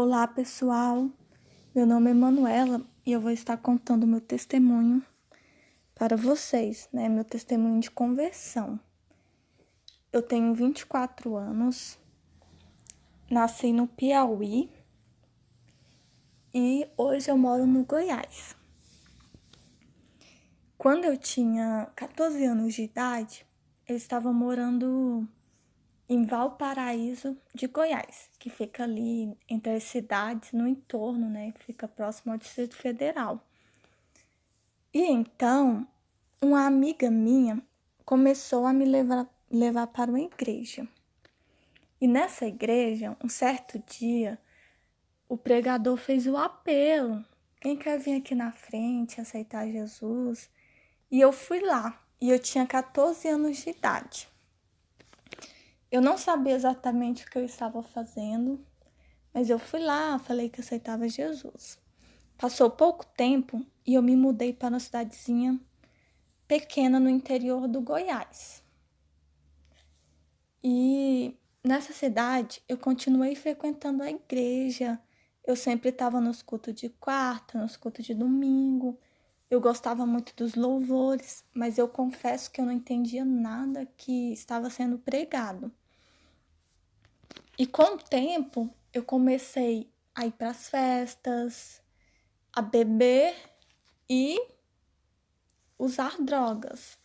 Olá, pessoal. Meu nome é Manuela e eu vou estar contando meu testemunho para vocês, meu testemunho de conversão. Eu tenho 24 anos, nasci no Piauí e hoje eu moro no Goiás. Quando eu tinha 14 anos de idade, eu estava morando em Valparaíso de Goiás, que fica ali entre as cidades, no entorno, Fica próximo ao Distrito Federal. E então, uma amiga minha começou a me levar para uma igreja. E nessa igreja, um certo dia, o pregador fez o apelo. Quem quer vir aqui na frente aceitar Jesus? E eu fui lá. E eu tinha 14 anos de idade. Eu não sabia exatamente o que eu estava fazendo, mas eu fui lá, falei que aceitava Jesus. Passou pouco tempo e eu me mudei para uma cidadezinha pequena no interior do Goiás. E nessa cidade eu continuei frequentando a igreja. Eu sempre estava nos cultos de quarta, nos cultos de domingo. Eu gostava muito dos louvores, mas eu confesso que eu não entendia nada que estava sendo pregado. E com o tempo eu comecei a ir para as festas, a beber e usar drogas.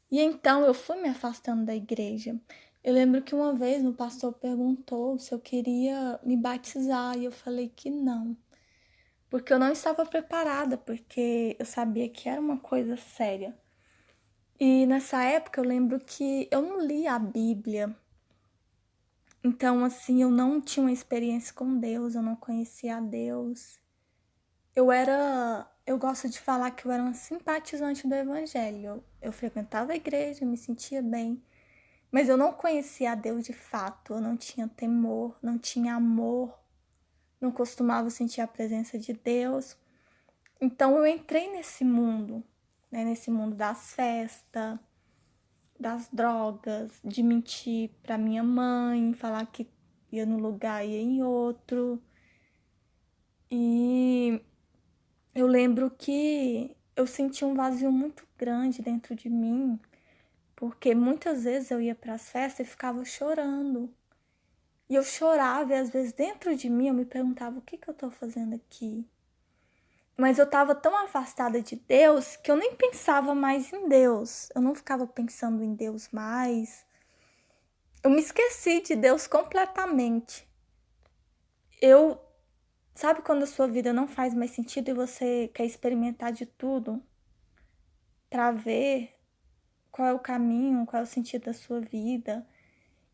E então eu fui me afastando da igreja. Eu lembro que uma vez o pastor perguntou se eu queria me batizar e eu falei que não, porque eu não estava preparada, porque eu sabia que era uma coisa séria. E nessa época eu lembro que eu não lia a Bíblia. Então, assim, eu não tinha uma experiência com Deus, eu não conhecia a Deus. Eu gosto de falar que eu era uma simpatizante do evangelho. Eu frequentava a igreja, me sentia bem, mas eu não conhecia a Deus de fato. Eu não tinha temor, não tinha amor, não costumava sentir a presença de Deus. Então eu entrei nesse mundo, nesse mundo das festas, das drogas, de mentir para minha mãe, falar que ia num lugar e ia em outro. E eu lembro que eu senti um vazio muito grande dentro de mim, porque muitas vezes eu ia para as festas e ficava chorando. E eu chorava e às vezes dentro de mim eu me perguntava o que eu estou fazendo aqui. Mas eu estava tão afastada de Deus que eu nem pensava mais em Deus. Eu não ficava pensando em Deus mais. Eu me esqueci de Deus completamente. Sabe quando a sua vida não faz mais sentido e você quer experimentar de tudo para ver qual é o caminho, qual é o sentido da sua vida?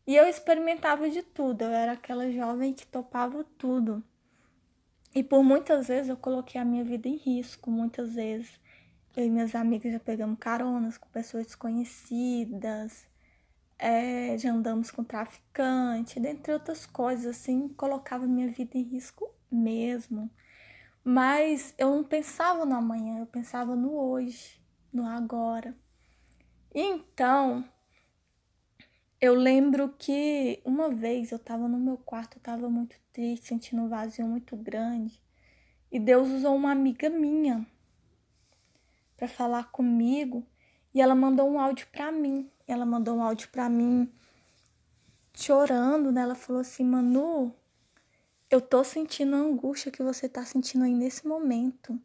E eu experimentava de tudo, eu era aquela jovem que topava tudo. E por muitas vezes eu coloquei a minha vida em risco, muitas vezes. Eu e minhas amigas já pegamos caronas com pessoas desconhecidas, já andamos com traficante, dentre outras coisas, assim, colocava minha vida em risco mesmo. Mas eu não pensava no amanhã, eu pensava no hoje, no agora. Então, eu lembro que uma vez eu estava no meu quarto, eu estava muito triste, sentindo um vazio muito grande. E Deus usou uma amiga minha para falar comigo e ela mandou um áudio para mim. Ela mandou um áudio para mim chorando, né? Ela falou assim: Manu, eu tô sentindo a angústia que você tá sentindo aí nesse momento.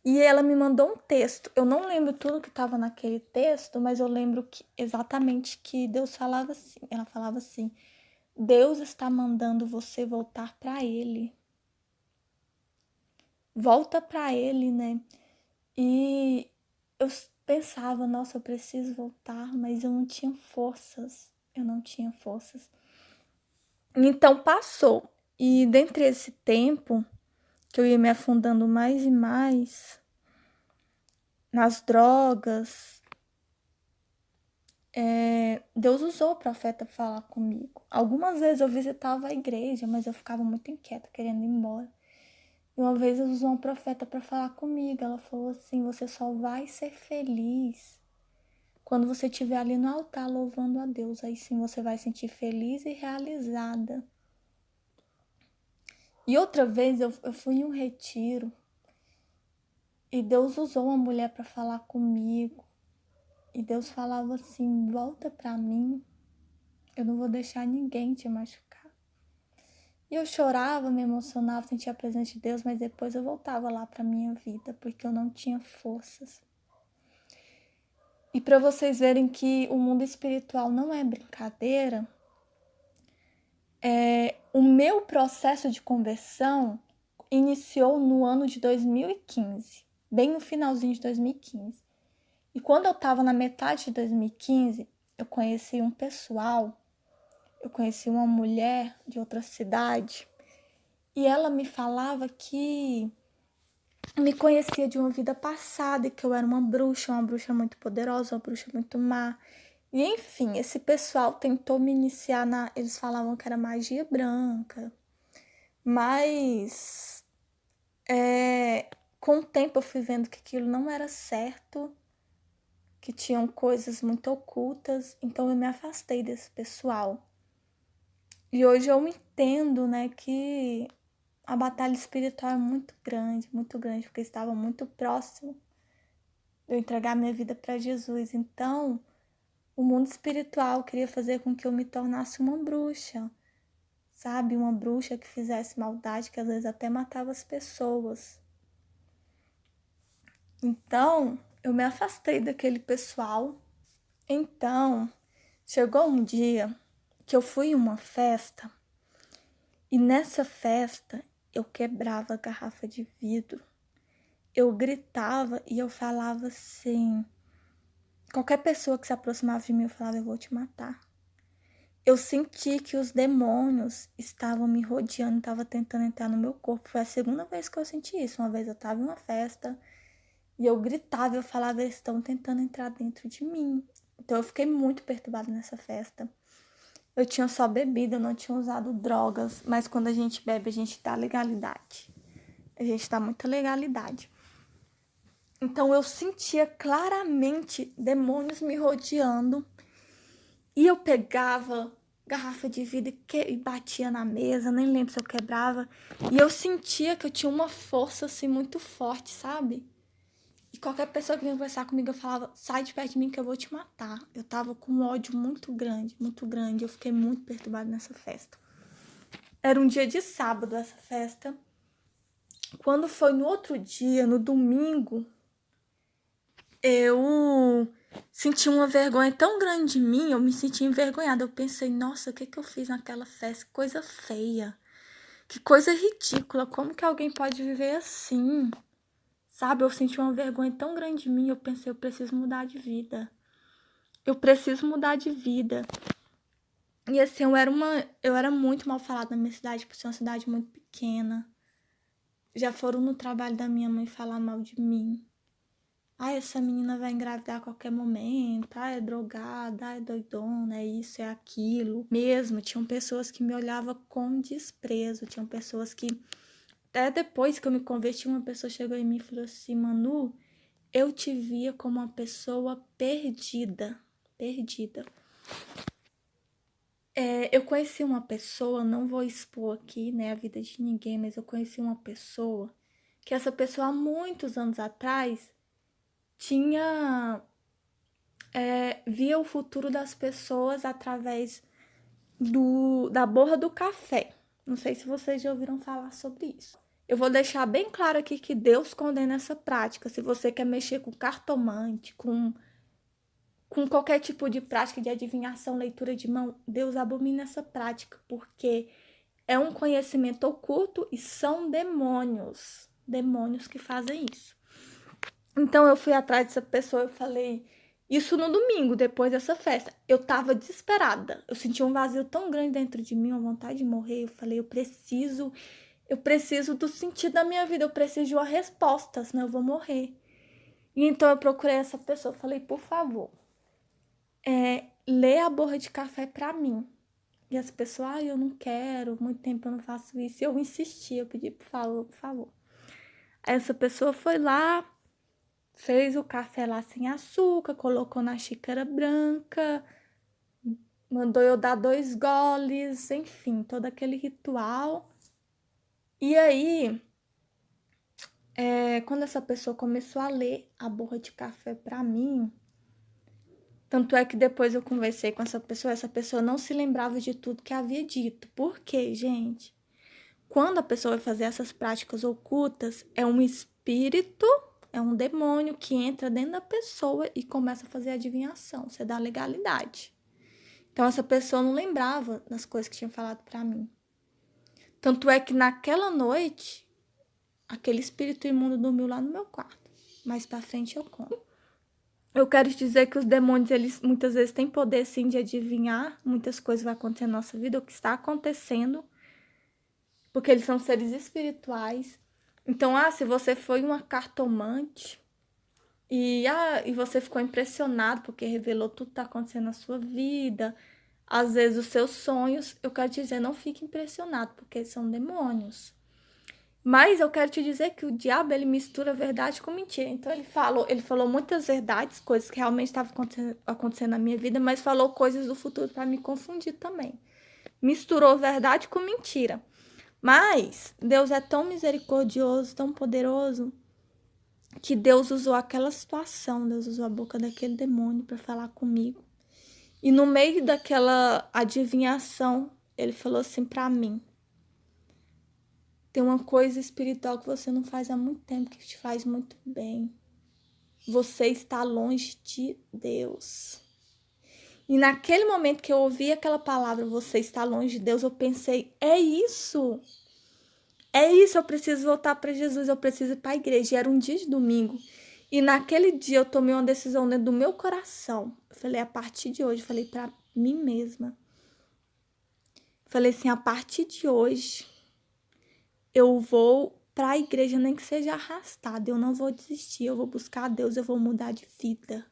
E ela me mandou um texto. Eu não lembro tudo que estava naquele texto, mas eu lembro exatamente que Deus falava assim. Ela falava assim: Deus está mandando você voltar para Ele. Volta para Ele, né? E eu pensava, nossa, eu preciso voltar, mas eu não tinha forças. Eu não tinha forças. Então passou. E dentre esse tempo que eu ia me afundando mais e mais nas drogas, Deus usou o profeta para falar comigo. Algumas vezes eu visitava a igreja, mas eu ficava muito inquieta, querendo ir embora. E uma vez Deus usou um profeta para falar comigo. Ela falou assim: você só vai ser feliz quando você estiver ali no altar louvando a Deus. Aí sim você vai sentir feliz e realizada. E outra vez eu fui em um retiro e Deus usou uma mulher para falar comigo. E Deus falava assim: volta para mim, eu não vou deixar ninguém te machucar. E eu chorava, me emocionava, sentia a presença de Deus, mas depois eu voltava lá para minha vida, porque eu não tinha forças. E para vocês verem que o mundo espiritual não é brincadeira, o meu processo de conversão iniciou no ano de 2015, bem no finalzinho de 2015. E quando eu estava na metade de 2015, eu conheci um pessoal, eu conheci uma mulher de outra cidade, e ela me falava que me conhecia de uma vida passada e que eu era uma bruxa muito poderosa, uma bruxa muito má. E enfim, esse pessoal tentou me iniciar eles falavam que era magia branca, mas com o tempo eu fui vendo que aquilo não era certo, que tinham coisas muito ocultas, então eu me afastei desse pessoal. E hoje eu entendo, né, que a batalha espiritual é muito grande, porque estava muito próximo de eu entregar minha vida para Jesus. Então, o mundo espiritual queria fazer com que eu me tornasse uma bruxa, sabe? Uma bruxa que fizesse maldade, que às vezes até matava as pessoas. Então, eu me afastei daquele pessoal. Então, chegou um dia que eu fui em uma festa e nessa festa eu quebrava a garrafa de vidro. Eu gritava e eu falava assim, qualquer pessoa que se aproximava de mim, eu falava, eu vou te matar. Eu senti que os demônios estavam me rodeando, estavam tentando entrar no meu corpo. Foi a segunda vez que eu senti isso. Uma vez eu estava em uma festa e eu gritava, eu falava, eles estão tentando entrar dentro de mim. Então eu fiquei muito perturbada nessa festa. Eu tinha só bebido, eu não tinha usado drogas, mas quando a gente bebe, a gente dá legalidade. A gente dá muita legalidade. Então eu sentia claramente demônios me rodeando e eu pegava garrafa de vidro e batia na mesa, nem lembro se eu quebrava. E eu sentia que eu tinha uma força assim muito forte, sabe? E qualquer pessoa que vinha conversar comigo, eu falava, sai de perto de mim que eu vou te matar. Eu tava com um ódio muito grande, muito grande. Eu fiquei muito perturbada nessa festa. Era um dia de sábado essa festa. Quando foi no outro dia, no domingo, eu senti uma vergonha tão grande de mim, eu me senti envergonhada. Eu pensei, nossa, o que eu fiz naquela festa? Que coisa feia, que coisa ridícula, como que alguém pode viver assim? Sabe, eu senti uma vergonha tão grande de mim, eu pensei, eu preciso mudar de vida. Eu preciso mudar de vida. E assim, eu era muito mal falada na minha cidade, por ser uma cidade muito pequena. Já foram no trabalho da minha mãe falar mal de mim. Essa menina vai engravidar a qualquer momento. É drogada, é doidona, é isso, é aquilo. Mesmo, tinham pessoas que me olhavam com desprezo. Tinham pessoas que, até depois que eu me converti, uma pessoa chegou em mim e falou assim, Manu, eu te via como uma pessoa perdida. Perdida. Eu conheci uma pessoa, não vou expor aqui, né, a vida de ninguém, mas eu conheci uma pessoa, que essa pessoa há muitos anos atrás via o futuro das pessoas através da borra do café. Não sei se vocês já ouviram falar sobre isso. Eu vou deixar bem claro aqui que Deus condena essa prática. Se você quer mexer com cartomante, com qualquer tipo de prática de adivinhação, leitura de mão, Deus abomina essa prática, porque é um conhecimento oculto e são demônios que fazem isso. Então eu fui atrás dessa pessoa, eu falei, isso no domingo, depois dessa festa. Eu tava desesperada, eu senti um vazio tão grande dentro de mim, uma vontade de morrer. Eu falei, eu preciso do sentido da minha vida, eu preciso de uma resposta, senão eu vou morrer. E então eu procurei essa pessoa, falei, por favor, lê a borra de café pra mim. E as pessoas, eu não quero, muito tempo eu não faço isso. E eu insisti, eu pedi, por favor, por favor. Aí essa pessoa foi lá, fez o café lá sem açúcar, colocou na xícara branca, mandou eu dar 2 goles, enfim, todo aquele ritual. E aí, quando essa pessoa começou a ler a borra de café pra mim, tanto é que depois eu conversei com essa pessoa não se lembrava de tudo que havia dito. Por quê, gente? Quando a pessoa vai fazer essas práticas ocultas, é um espírito, é um demônio que entra dentro da pessoa e começa a fazer adivinhação. Você dá legalidade. Então, essa pessoa não lembrava das coisas que tinha falado pra mim. Tanto é que naquela noite, aquele espírito imundo dormiu lá no meu quarto. Mais pra frente eu conto. Eu quero te dizer que os demônios, eles muitas vezes têm poder, sim, de adivinhar muitas coisas que vai acontecer na nossa vida, o que está acontecendo, porque eles são seres espirituais. Então, se você foi uma cartomante e você ficou impressionado porque revelou tudo que está acontecendo na sua vida, às vezes os seus sonhos, eu quero te dizer, não fique impressionado, porque eles são demônios. Mas eu quero te dizer que o diabo, ele mistura verdade com mentira. Então ele falou muitas verdades, coisas que realmente estavam acontecendo na minha vida, mas falou coisas do futuro para me confundir também. Misturou verdade com mentira. Mas Deus é tão misericordioso, tão poderoso, que Deus usou aquela situação, Deus usou a boca daquele demônio para falar comigo. E no meio daquela adivinhação, ele falou assim para mim: tem uma coisa espiritual que você não faz há muito tempo que te faz muito bem. Você está longe de Deus. E naquele momento que eu ouvi aquela palavra, você está longe de Deus, eu pensei, é isso. É isso, eu preciso voltar para Jesus, eu preciso ir para a igreja. E era um dia de domingo. E naquele dia eu tomei uma decisão dentro do meu coração. Eu falei, a partir de hoje, eu falei para mim mesma. Falei assim, a partir de hoje, eu vou para a igreja, nem que seja arrastada. Eu não vou desistir, eu vou buscar a Deus, eu vou mudar de vida.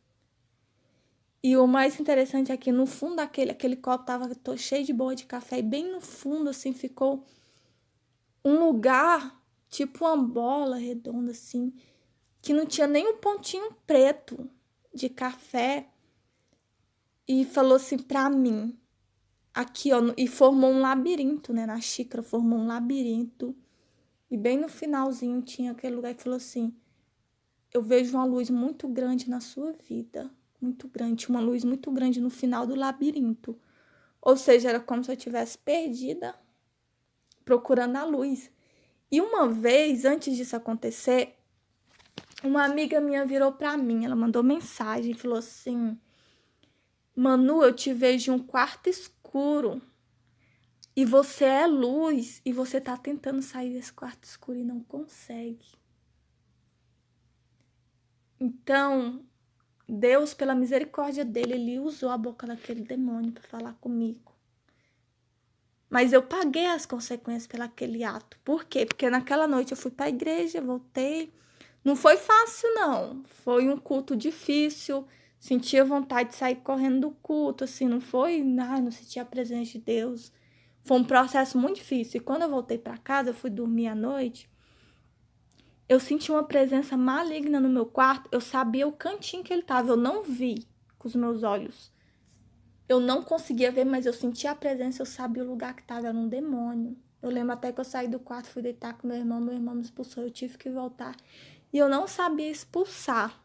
E o mais interessante é que no fundo aquele copo tava cheio de borra de café. E bem no fundo, assim, ficou um lugar, tipo uma bola redonda, assim, que não tinha nem um pontinho preto de café. E falou assim pra mim, aqui, ó, e formou um labirinto, né? Na xícara formou um labirinto. E bem no finalzinho tinha aquele lugar e falou assim: eu vejo uma luz muito grande na sua vida. Muito grande, uma luz muito grande no final do labirinto. Ou seja, era como se eu estivesse perdida, procurando a luz. E uma vez, antes disso acontecer, uma amiga minha virou pra mim, ela mandou mensagem e falou assim: Manu, eu te vejo em um quarto escuro. E você é luz e você tá tentando sair desse quarto escuro e não consegue. Então, Deus, pela misericórdia dele, ele usou a boca daquele demônio para falar comigo. Mas eu paguei as consequências pelaquele ato. Por quê? Porque naquela noite eu fui para a igreja, voltei. Não foi fácil, não. Foi um culto difícil. Sentia vontade de sair correndo do culto, assim. Não foi, não sentia a presença de Deus. Foi um processo muito difícil. E quando eu voltei para casa, eu fui dormir à noite. Eu senti uma presença maligna no meu quarto. Eu sabia o cantinho que ele estava. Eu não vi com os meus olhos. Eu não conseguia ver, mas eu sentia a presença. Eu sabia o lugar que estava. Era um demônio. Eu lembro até que eu saí do quarto, fui deitar com meu irmão me expulsou. Eu tive que voltar. E eu não sabia expulsar.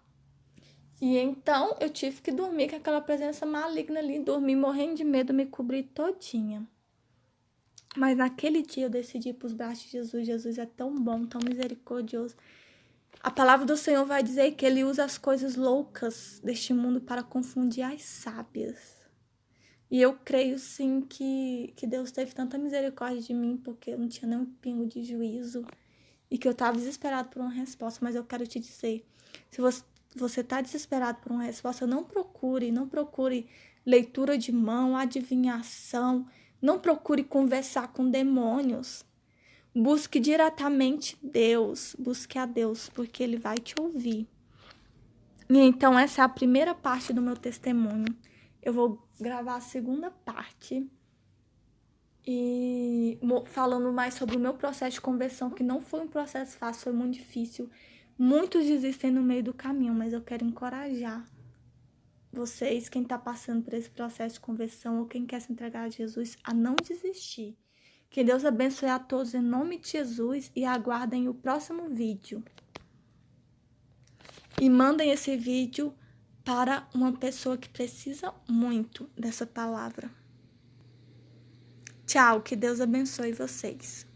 E então eu tive que dormir com aquela presença maligna ali. Dormi morrendo de medo, me cobri todinha. Mas naquele dia eu decidi ir para os braços de Jesus. Jesus é tão bom, tão misericordioso. A palavra do Senhor vai dizer que ele usa as coisas loucas deste mundo para confundir as sábias. E eu creio sim que Deus teve tanta misericórdia de mim, porque eu não tinha nem um pingo de juízo e que eu estava desesperado por uma resposta. Mas eu quero te dizer, se você está desesperado por uma resposta, não procure leitura de mão, adivinhação, não procure conversar com demônios. Busque diretamente Deus, busque a Deus, porque Ele vai te ouvir. E então essa é a primeira parte do meu testemunho. Eu vou gravar a segunda parte e falando mais sobre o meu processo de conversão, que não foi um processo fácil, foi muito difícil. Muitos desistem no meio do caminho, mas eu quero encorajar vocês, quem está passando por esse processo de conversão ou quem quer se entregar a Jesus, a não desistir. Que Deus abençoe a todos em nome de Jesus e aguardem o próximo vídeo. E mandem esse vídeo para uma pessoa que precisa muito dessa palavra. Tchau, que Deus abençoe vocês.